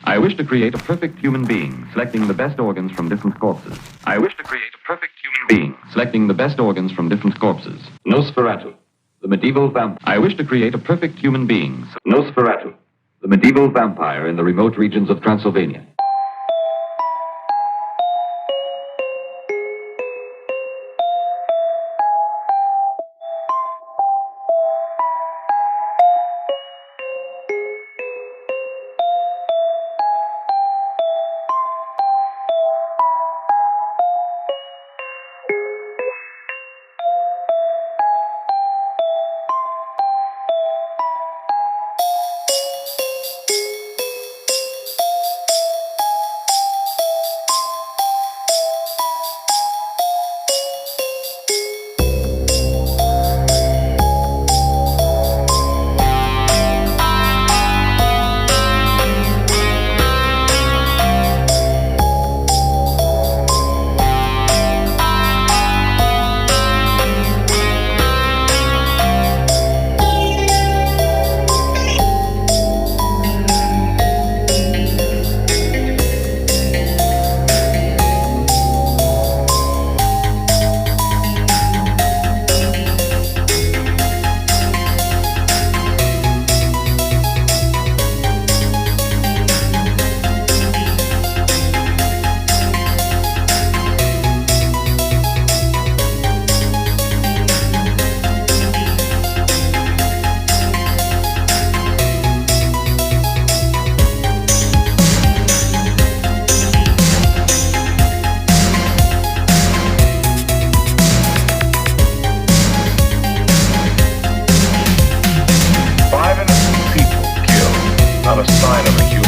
I wish to create a perfect human being, selecting the best organs from different corpses. I wish to create a perfect human being, selecting the best organs from different corpses. Nosferatu, the medieval vampire. I wish to create a perfect human being. Nosferatu, the medieval vampire in the remote regions of Transylvania. Not a sign of a human.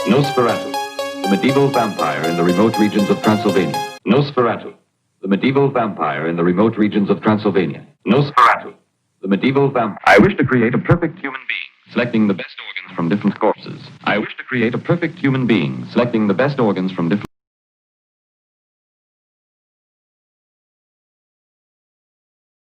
Nosferatu, the medieval vampire in the remote regions of Transylvania. Nosferatu, the medieval vampire in the remote regions of Transylvania. Nosferatu, the medieval vampire. I wish to create a perfect human being, selecting the best organs from different corpses. I wish to create a perfect human being, selecting the best organs from different